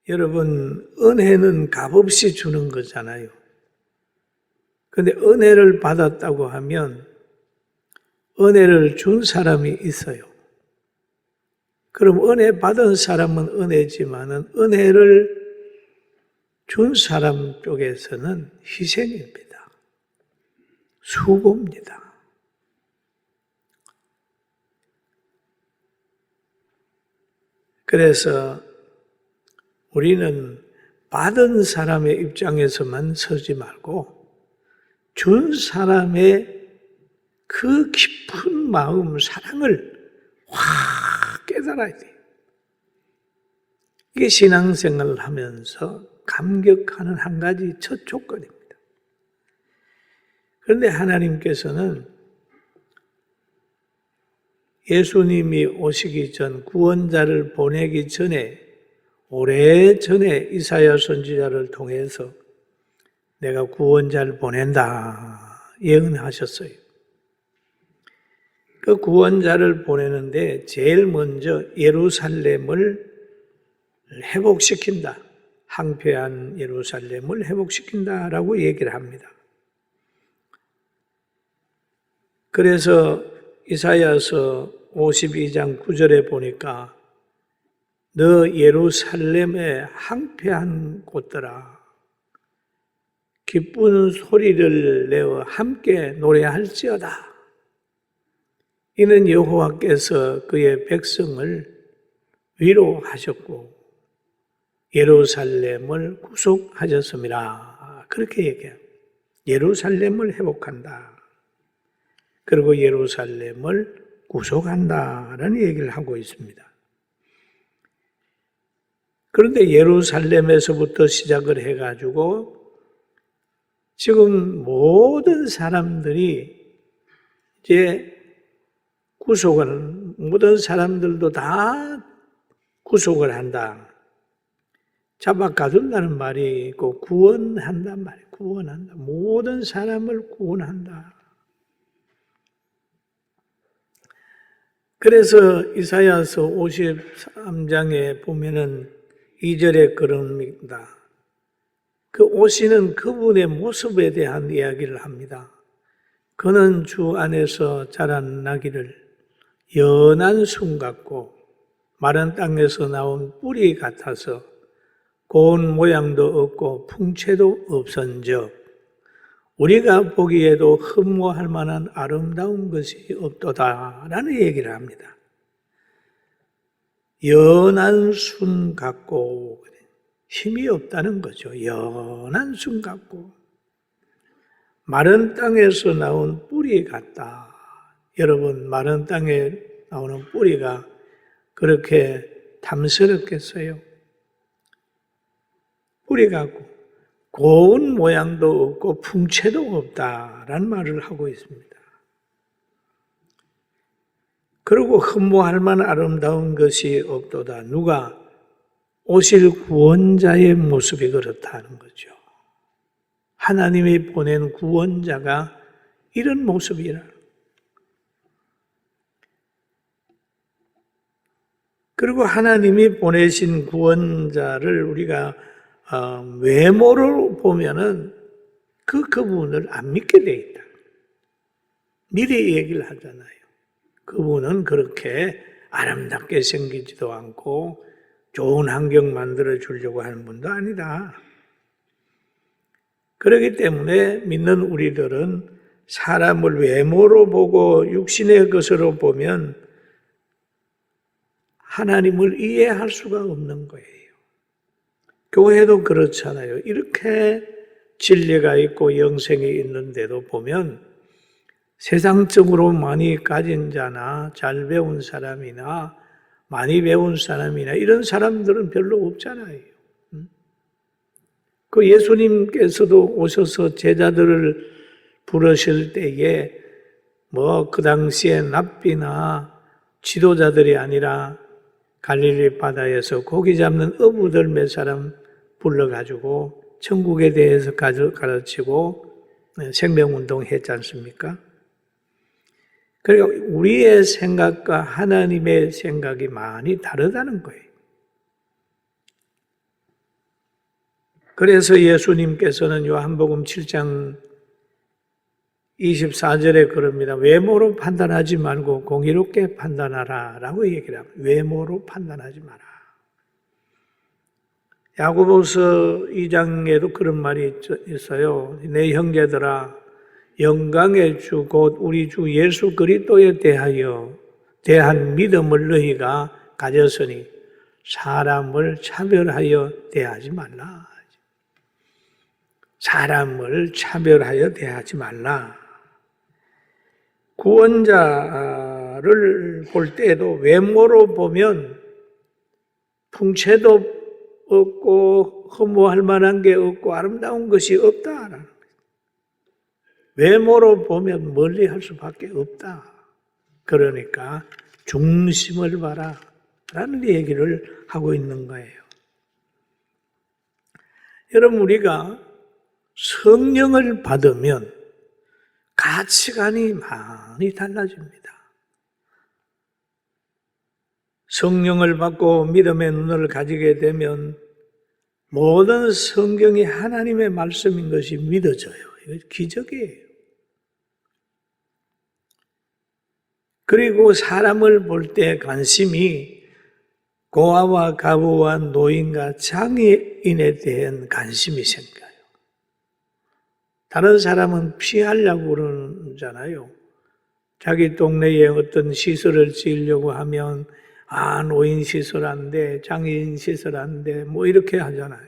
여러분, 은혜는 값없이 주는 거잖아요. 근데 은혜를 받았다고 하면 은혜를 준 사람이 있어요. 그럼 은혜 받은 사람은 은혜지만은 은혜를 준 사람 쪽에서는 희생입니다. 수고입니다. 그래서 우리는 받은 사람의 입장에서만 서지 말고 준 사람의 그 깊은 마음, 사랑을 확 깨달아야 돼요. 이게 신앙생활을 하면서 감격하는 한 가지 첫 조건입니다. 그런데 하나님께서는 예수님이 오시기 전, 구원자를 보내기 전에, 오래전에 이사야 선지자를 통해서 내가 구원자를 보낸다 예언하셨어요. 그 구원자를 보내는데 제일 먼저 예루살렘을 회복시킨다. 황폐한 예루살렘을 회복시킨다라고 얘기를 합니다. 그래서 이사야서 52장 9절에 보니까 너 예루살렘의 황폐한 곳들아 기쁜 소리를 내어 함께 노래할지어다. 이는 여호와께서 그의 백성을 위로하셨고 예루살렘을 구속하셨습니다. 그렇게 얘기해요. 예루살렘을 회복한다. 그리고 예루살렘을 구속한다라는 얘기를 하고 있습니다. 그런데 예루살렘에서부터 시작을 해가지고 지금 모든 사람들이 이제 모든 사람들도 다 구속을 한다. 잡아가둔다는 말이 있고 구원한단 말이에요. 구원한다. 모든 사람을 구원한다. 그래서 이사야서 53장에 보면은 2절에 그럽니다. 그 오시는 그분의 모습에 대한 이야기를 합니다. 그는 주 안에서 자라나기를 연한 순 같고 마른 땅에서 나온 뿌리 같아서 고운 모양도 없고 풍채도 없은즉 우리가 보기에도 흠모할 만한 아름다운 것이 없도다라는 얘기를 합니다. 연한 순 같고 힘이 없다는 거죠. 연한 순 같고 마른 땅에서 나온 뿌리 같다. 여러분, 마른 땅에 나오는 뿌리가 그렇게 탐스럽겠어요? 뿌리 같고 고운 모양도 없고 풍채도 없다라는 말을 하고 있습니다. 그리고 흠모할 만한 아름다운 것이 없도다. 누가? 오실 구원자의 모습이 그렇다는 거죠. 하나님이 보낸 구원자가 이런 모습이라. 그리고 하나님이 보내신 구원자를 우리가 외모로 보면은 그분을 안 믿게 돼 있다. 미리 얘기를 하잖아요. 그분은 그렇게 아름답게 생기지도 않고 좋은 환경 만들어 주려고 하는 분도 아니다. 그렇기 때문에 믿는 우리들은 사람을 외모로 보고 육신의 것으로 보면 하나님을 이해할 수가 없는 거예요. 교회도 그렇잖아요. 이렇게 진리가 있고 영생이 있는데도 보면 세상적으로 많이 가진 자나 잘 배운 사람이나 많이 배운 사람이나 이런 사람들은 별로 없잖아요. 그 예수님께서도 오셔서 제자들을 부르실 때에 그 당시에 랍비나 지도자들이 아니라 갈릴리 바다에서 고기 잡는 어부들 몇 사람 불러가지고 천국에 대해서 가르치고 생명운동 했지 않습니까? 그러니까 우리의 생각과 하나님의 생각이 많이 다르다는 거예요. 그래서 예수님께서는 요한복음 7장 24절에 그럽니다. 외모로 판단하지 말고 공의롭게 판단하라 라고 얘기를 합니다. 외모로 판단하지 마라. 야고보서 2장에도 그런 말이 있어요. 내 형제들아, 영광의 주 곧 우리 주 예수 그리스도에 대한 믿음을 너희가 가졌으니 사람을 차별하여 대하지 말라. 사람을 차별하여 대하지 말라. 구원자를 볼 때에도 외모로 보면 풍채도 없고 허무할 만한 게 없고 아름다운 것이 없다라는 거예요. 외모로 보면 멀리할 수밖에 없다. 그러니까 중심을 봐라 라는 얘기를 하고 있는 거예요. 여러분, 우리가 성령을 받으면 가치관이 많이 달라집니다. 성령을 받고 믿음의 눈을 가지게 되면 모든 성경이 하나님의 말씀인 것이 믿어져요. 이거 기적이에요. 그리고 사람을 볼 때 관심이 고아와 가부와 노인과 장애인에 대한 관심이 생겨요. 다른 사람은 피하려고 그러잖아요. 자기 동네에 어떤 시설을 지으려고 하면 노인 시설 안 돼, 장애인 시설 안 돼, 뭐 이렇게 하잖아요.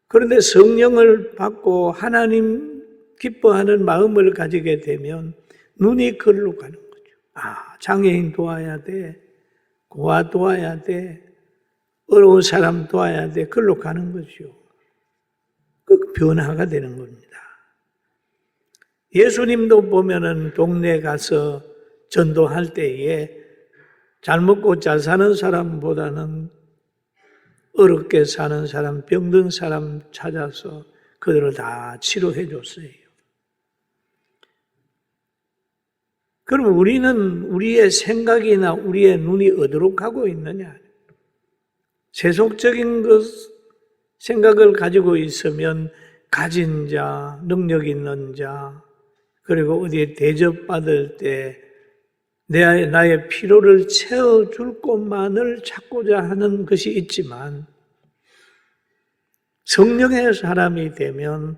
그런데 성령을 받고 하나님 기뻐하는 마음을 가지게 되면 눈이 그리로 가는 거죠. 장애인 도와야 돼, 고아 도와야 돼, 어려운 사람 도와야 돼, 그걸로 가는 거죠. 그 변화가 되는 겁니다. 예수님도 보면은 동네에 가서 전도할 때에 잘 먹고 잘 사는 사람보다는 어렵게 사는 사람, 병든 사람 찾아서 그들을 다 치료해 줬어요. 그럼 우리는 우리의 생각이나 우리의 눈이 어디로 가고 있느냐? 세속적인 생각을 가지고 있으면 가진 자, 능력 있는 자, 그리고 어디에 대접받을 때 나의 필요를 채워줄 것만을 찾고자 하는 것이 있지만 성령의 사람이 되면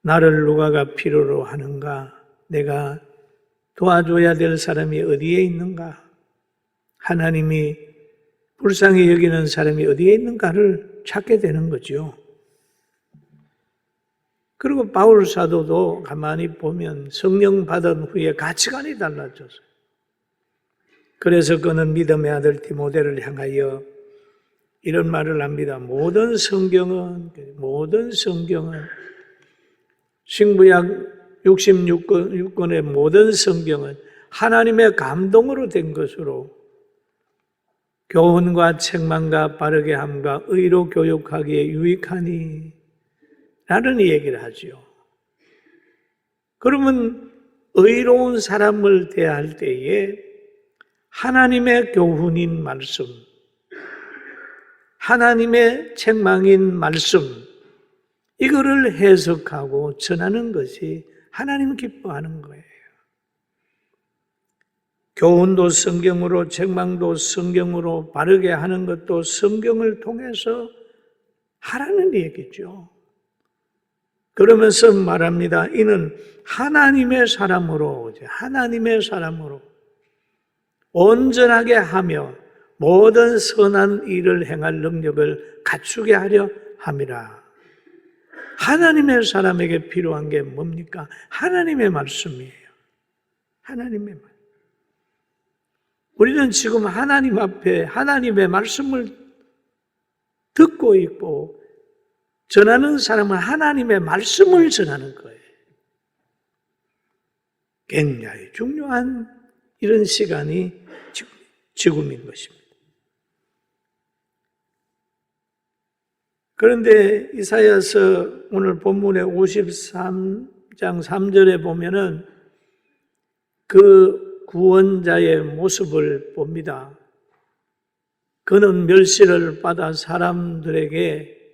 나를 누가가 필요로 하는가? 내가 도와줘야 될 사람이 어디에 있는가? 하나님이 불쌍히 여기는 사람이 어디에 있는가를 찾게 되는 거죠. 그리고 바울 사도도 가만히 보면 성령 받은 후에 가치관이 달라졌어요. 그래서 그는 믿음의 아들 디모데를 향하여 이런 말을 합니다. 모든 성경은 신구약 66권의 모든 성경은 하나님의 감동으로 된 것으로 교훈과 책망과 바르게 함과 의로 교육하기에 유익하니 라는 얘기를 하죠. 그러면 의로운 사람을 대할 때에 하나님의 교훈인 말씀, 하나님의 책망인 말씀, 이거를 해석하고 전하는 것이 하나님 기뻐하는 거예요. 교훈도 성경으로, 책망도 성경으로, 바르게 하는 것도 성경을 통해서 하라는 얘기죠. 그러면서 말합니다. 이는 하나님의 사람으로 온전하게 하며 모든 선한 일을 행할 능력을 갖추게 하려 함이라. 하나님의 사람에게 필요한 게 뭡니까? 하나님의 말씀이에요. 하나님의 말씀. 우리는 지금 하나님 앞에 하나님의 말씀을 듣고 있고 전하는 사람은 하나님의 말씀을 전하는 거예요. 굉장히 중요한 이런 시간이 지금인 것입니다. 그런데 이사야서 오늘 본문의 53장 3절에 보면은 그 구원자의 모습을 봅니다. 그는 멸시를 받아 사람들에게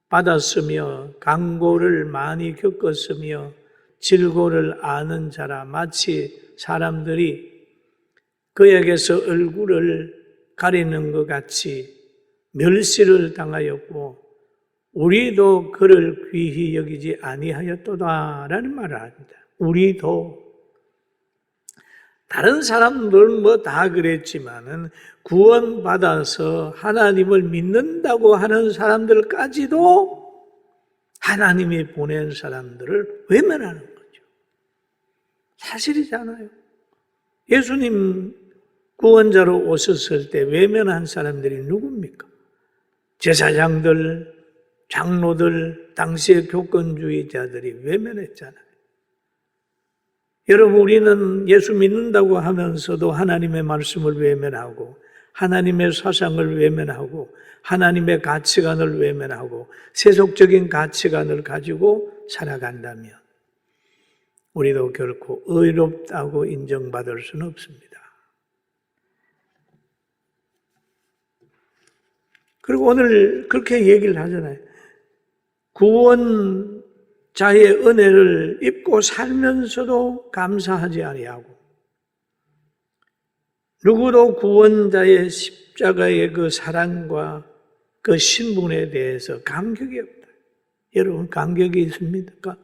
받았으며 강고를 많이 겪었으며 질고를 아는 자라. 마치 사람들이 그에게서 얼굴을 가리는 것 같이 멸시를 당하였고 우리도 그를 귀히 여기지 아니하였도다라는 말을 합니다. 우리도. 다른 사람들은 뭐 다 그랬지만은 구원받아서 하나님을 믿는다고 하는 사람들까지도 하나님이 보낸 사람들을 외면하는 거죠. 사실이잖아요. 예수님 구원자로 오셨을 때 외면한 사람들이 누굽니까? 제사장들, 장로들, 당시의 교권주의자들이 외면했잖아요. 여러분, 우리는 예수 믿는다고 하면서도 하나님의 말씀을 외면하고 하나님의 사상을 외면하고 하나님의 가치관을 외면하고 세속적인 가치관을 가지고 살아간다면 우리도 결코 의롭다고 인정받을 수는 없습니다. 그리고 오늘 그렇게 얘기를 하잖아요. 구원자의 은혜를 입고 살면서도 감사하지 아니하고 누구도 구원자의 십자가의 그 사랑과 그 신분에 대해서 감격이 없다. 여러분, 감격이 있습니까?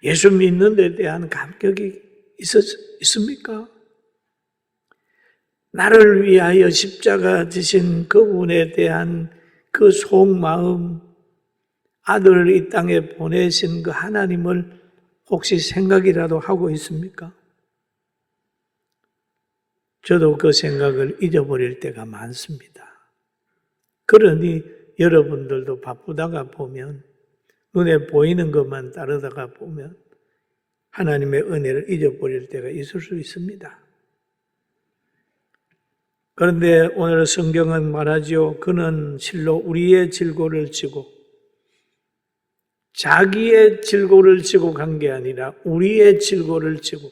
예수 믿는 데 대한 감격이 있습니까? 나를 위하여 십자가 지신 그분에 대한 그 속마음, 아들을 이 땅에 보내신 그 하나님을 혹시 생각이라도 하고 있습니까? 저도 그 생각을 잊어버릴 때가 많습니다. 그러니 여러분들도 바쁘다가 보면, 눈에 보이는 것만 따르다가 보면 하나님의 은혜를 잊어버릴 때가 있을 수 있습니다. 그런데 오늘 성경은 말하지요. 그는 실로 우리의 질고를 지고 자기의 질고를 지고 간 게 아니라 우리의 질고를 지고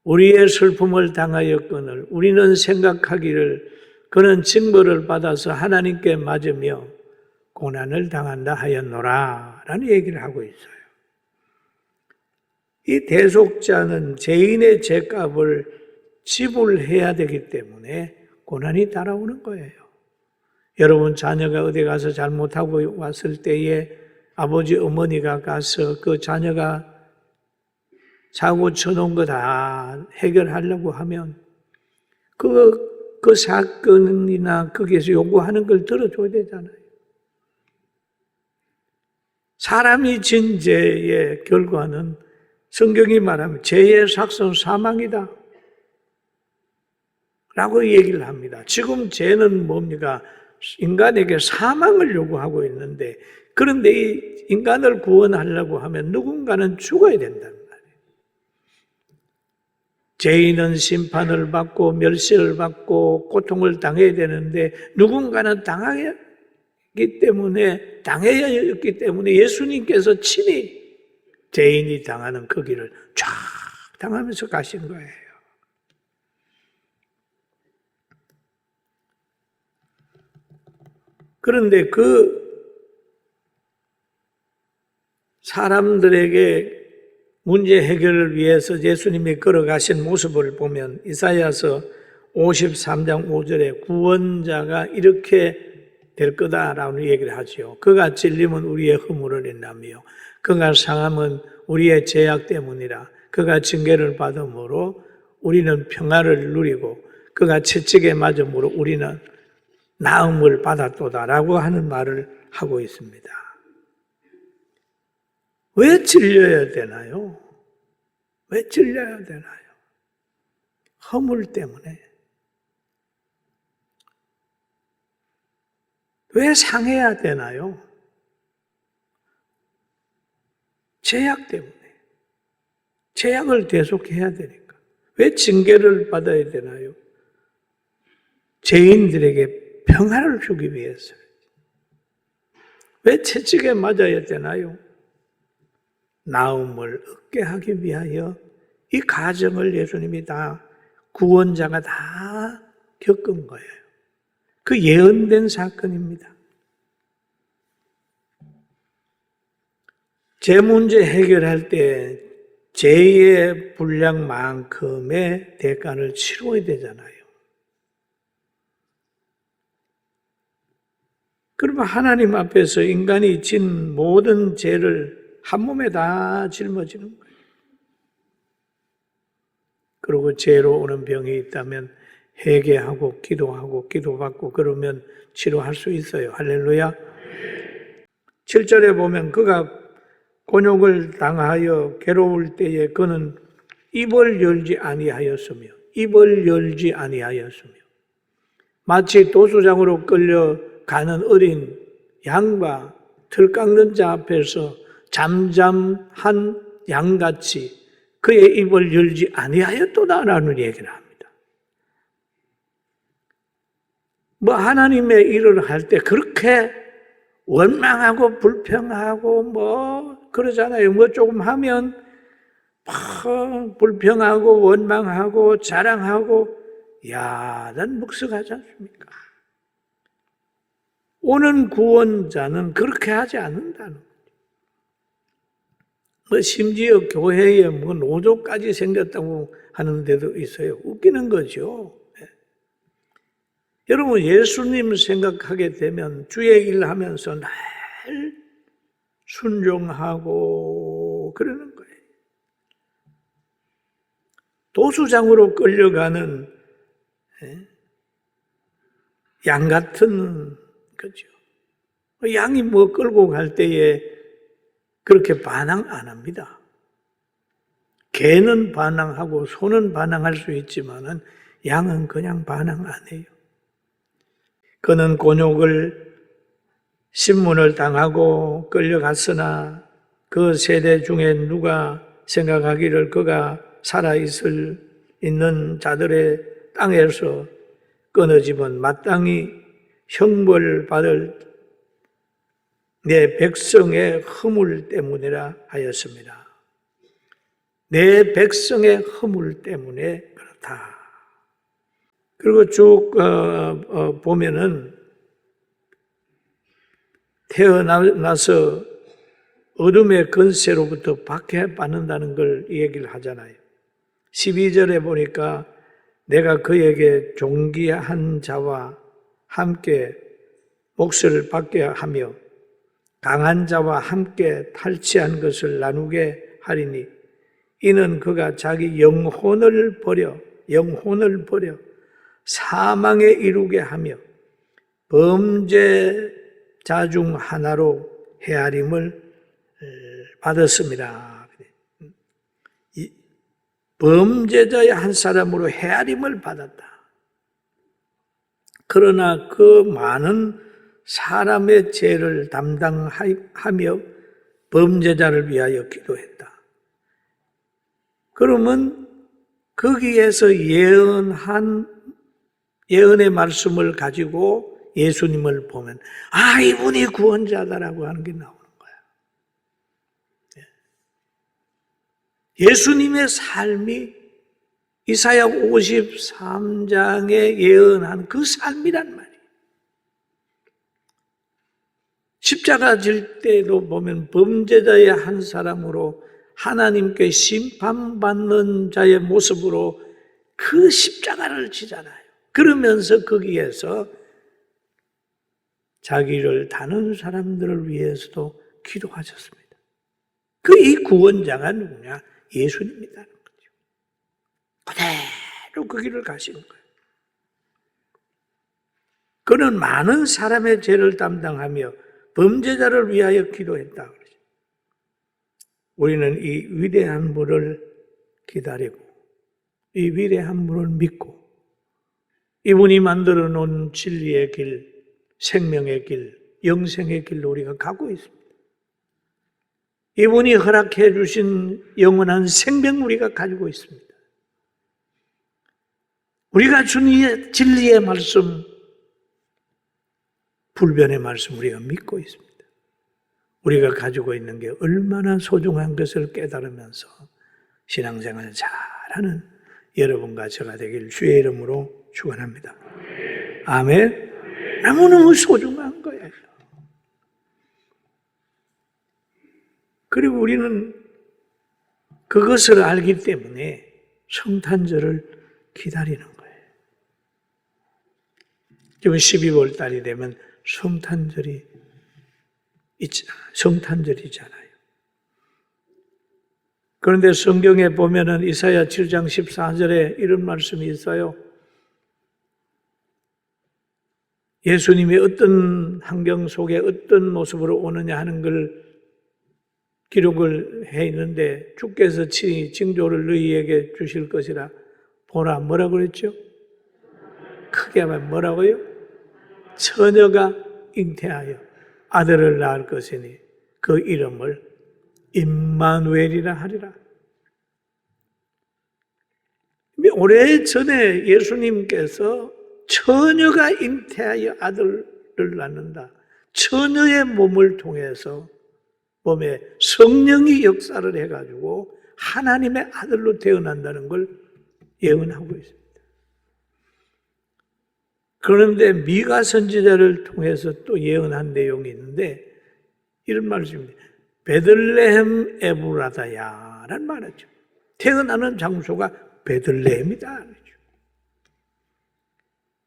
우리의 슬픔을 당하였거늘 우리는 생각하기를 그는 징벌을 받아서 하나님께 맞으며 고난을 당한다 하였노라 라는 얘기를 하고 있어요. 이 대속자는 죄인의 죄값을 지불해야 되기 때문에 고난이 따라오는 거예요. 여러분, 자녀가 어디 가서 잘못하고 왔을 때에 아버지, 어머니가 가서 그 자녀가 사고 쳐놓은 거 다 해결하려고 하면 그 사건이나 거기에서 요구하는 걸 들어줘야 되잖아요. 사람이 진 죄의 결과는 성경이 말하면 죄의 삭선 사망이다 라고 얘기를 합니다. 지금 죄는 뭡니까? 인간에게 사망을 요구하고 있는데 그런데 이 인간을 구원하려고 하면 누군가는 죽어야 된다는 말이에요. 죄인은 심판을 받고 멸시를 받고 고통을 당해야 되는데 누군가는 당해야 했기 때문에 예수님께서 친히 죄인이 당하는 그 길을 쫙 당하면서 가신 거예요. 그런데 그 사람들에게 문제 해결을 위해서 예수님이 걸어가신 모습을 보면 이사야서 53장 5절에 구원자가 이렇게 될 거다라는 얘기를 하죠. 그가 찔림은 우리의 허물을 인하며 그가 상함은 우리의 죄악 때문이라. 그가 징계를 받음으로 우리는 평화를 누리고 그가 채찍에 맞음으로 우리는 나음을 받았도다라고 하는 말을 하고 있습니다. 왜 찔려야 되나요? 왜 찔려야 되나요? 허물 때문에. 왜 상해야 되나요? 죄악 때문에. 죄악을 대속해야 되니까. 왜 징계를 받아야 되나요? 죄인들에게 평화를 주기 위해서. 왜 채찍에 맞아야 되나요? 나음을 얻게 하기 위하여 이 과정을 예수님이 다 구원자가 다 겪은 거예요. 그 예언된 사건입니다. 제 문제 해결할 때 죄의 분량만큼의 대가를 치러야 되잖아요. 그러면 하나님 앞에서 인간이 진 모든 죄를 한 몸에 다 짊어지는 거예요. 그리고 죄로 오는 병이 있다면 회개하고 기도하고 기도받고 그러면 치료할 수 있어요. 할렐루야. 7절에 보면 그가 곤욕을 당하여 괴로울 때에 그는 입을 열지 아니하였으며 마치 도수장으로 끌려가는 어린 양과 틀 깎는 자 앞에서 잠잠한 양같이 그의 입을 열지 아니하였도다라는 얘기를 합니다. 하나님의 일을 할 때 그렇게 원망하고 불평하고 그러잖아요. 조금 하면 불평하고 원망하고 자랑하고 야단 묵석하지 않습니까? 오는 구원자는 그렇게 하지 않는다는 거죠. 심지어 교회에 노조까지 생겼다고 하는 데도 있어요. 웃기는 거죠. 여러분, 예수님 생각하게 되면 주의 일 하면서 늘 순종하고 그러는 거예요. 도수장으로 끌려가는 양 같은 거죠. 양이 끌고 갈 때에 그렇게 반항 안 합니다. 개는 반항하고 소는 반항할 수 있지만은 양은 그냥 반항 안 해요. 그는 곤욕을 신문을 당하고 끌려갔으나 그 세대 중에 누가 생각하기를 그가 있는 자들의 땅에서 끊어집은 마땅히 형벌받을 내 백성의 허물 때문이라 하였습니다. 내 백성의 허물 때문에 그렇다. 그리고 쭉 보면은 태어나서 어둠의 권세로부터 박해받는다는 걸 얘기를 하잖아요. 12절에 보니까 내가 그에게 존귀한 자와 함께 몫을 받게 하며 강한 자와 함께 탈취한 것을 나누게 하리니 이는 그가 자기 영혼을 버려 사망에 이르게 하며 범죄자 중 하나로 헤아림을 받았습니다. 범죄자의 한 사람으로 헤아림을 받았다. 그러나 그 많은 사람의 죄를 담당하며 범죄자를 위하여 기도했다. 그러면 거기에서 예언의 말씀을 가지고 예수님을 보면 이분이 구원자다라고 하는 게 나오는 거야. 예수님의 삶이 이사야 53장에 예언한 그 삶이란 말이에요. 십자가 질 때도 보면 범죄자의 한 사람으로 하나님께 심판받는 자의 모습으로 그 십자가를 지잖아요. 그러면서 거기에서 자기를 다른 사람들을 위해서도 기도하셨습니다. 이 구원자가 누구냐? 예수님이라는 거죠. 그대로 그 길을 가시는 거예요. 그는 많은 사람의 죄를 담당하며 범죄자를 위하여 기도했다. 우리는 이 위대한 분을 기다리고 이 위대한 분을 믿고 이분이 만들어 놓은 진리의 길, 생명의 길, 영생의 길로 우리가 가고 있습니다. 이분이 허락해 주신 영원한 생명 우리가 가지고 있습니다. 우리가 준 진리의 말씀, 불변의 말씀 우리가 믿고 있습니다. 우리가 가지고 있는 게 얼마나 소중한 것을 깨달으면서 신앙생활을 잘하는 여러분과 제가 되길 주의 이름으로 축원합니다. 아멘. 너무너무 소중한 거예요. 그리고 우리는 그것을 알기 때문에 성탄절을 기다리는 거예요. 지금 12월 달이 되면 성탄절이잖아요. 그런데 성경에 보면은 이사야 7장 14절에 이런 말씀이 있어요. 예수님이 어떤 환경 속에 어떤 모습으로 오느냐 하는 걸 기록을 해 있는데 주께서 친히 징조를 너희에게 주실 것이라. 보라, 뭐라고 그랬죠? 크게 하면 뭐라고요? 처녀가 잉태하여 아들을 낳을 것이니 그 이름을 임마누엘이라 하리라. 오래전에 예수님께서 처녀가 잉태하여 아들을 낳는다. 처녀의 몸을 통해서 몸에 성령이 역사를 해가지고 하나님의 아들로 태어난다는 걸 예언하고 있습니다. 그런데 미가 선지자를 통해서 또 예언한 내용이 있는데 이런 말씀입니다. 베들레헴 에브라다야 라는 말이죠. 태어나는 장소가 베들레헴이다.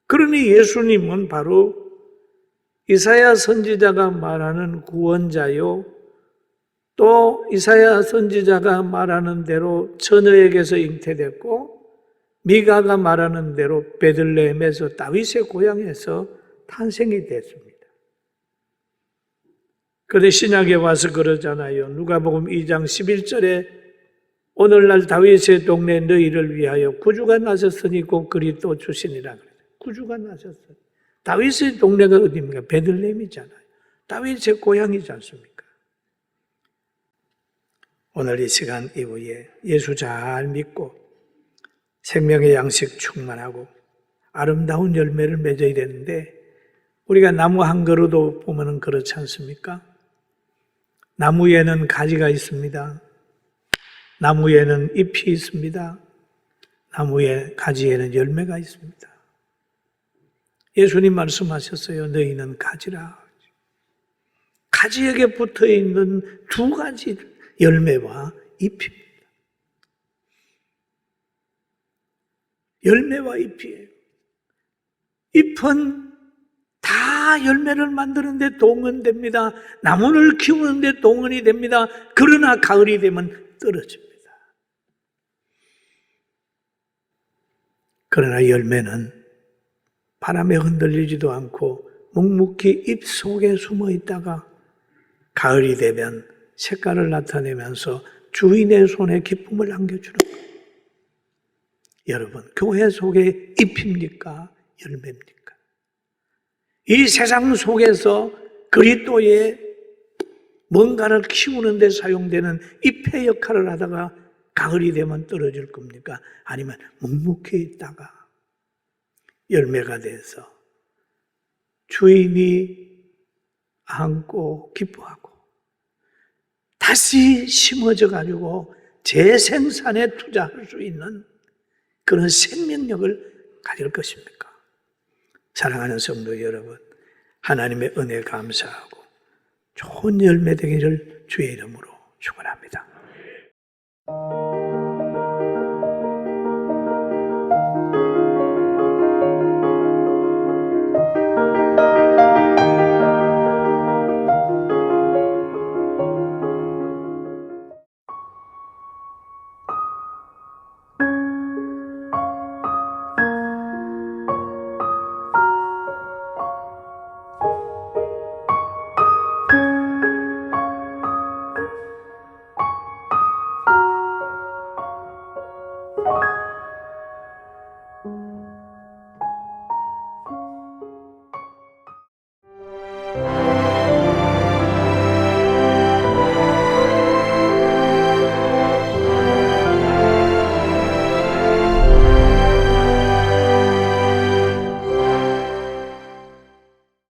그러니 예수님은 바로 이사야 선지자가 말하는 구원자요, 또 이사야 선지자가 말하는 대로 처녀에게서 잉태됐고 미가가 말하는 대로 베들레헴에서 다윗의 고향에서 탄생이 됐습니다. 그런데 신약에 와서 그러잖아요. 누가복음 2장 11절에 오늘날 다윗의 동네 너희를 위하여 구주가 나셨으니 곧 그리스도 주시니라 그래요. 구주가 나셨어요. 다윗의 동네가 어디입니까? 베들레헴이잖아요. 다윗의 고향이지 않습니까? 오늘 이 시간 이후에 예수 잘 믿고 생명의 양식 충만하고 아름다운 열매를 맺어야 되는데 우리가 나무 한 그루도 보면 그렇지 않습니까? 나무에는 가지가 있습니다. 나무에는 잎이 있습니다. 나무의 가지에는 열매가 있습니다. 예수님 말씀하셨어요. 너희는 가지라. 가지에게 붙어있는 두 가지 열매와 잎입니다. 열매와 잎이에요. 잎은 다 열매를 만드는데 동원됩니다. 나무를 키우는데 동원이 됩니다. 그러나 가을이 되면 떨어집니다. 그러나 열매는 바람에 흔들리지도 않고 묵묵히 잎 속에 숨어 있다가 가을이 되면 색깔을 나타내면서 주인의 손에 기쁨을 안겨주는 거예요. 여러분, 교회 속에 잎입니까? 열매입니까? 이 세상 속에서 그리스도의 뭔가를 키우는 데 사용되는 잎의 역할을 하다가 가을이 되면 떨어질 겁니까? 아니면 묵묵히 있다가 열매가 돼서 주인이 안고 기뻐하고 다시 심어져 가지고 재생산에 투자할 수 있는 그런 생명력을 가질 것입니까? 사랑하는 성도 여러분, 하나님의 은혜 감사하고 좋은 열매 되기를 주의 이름으로 축원합니다.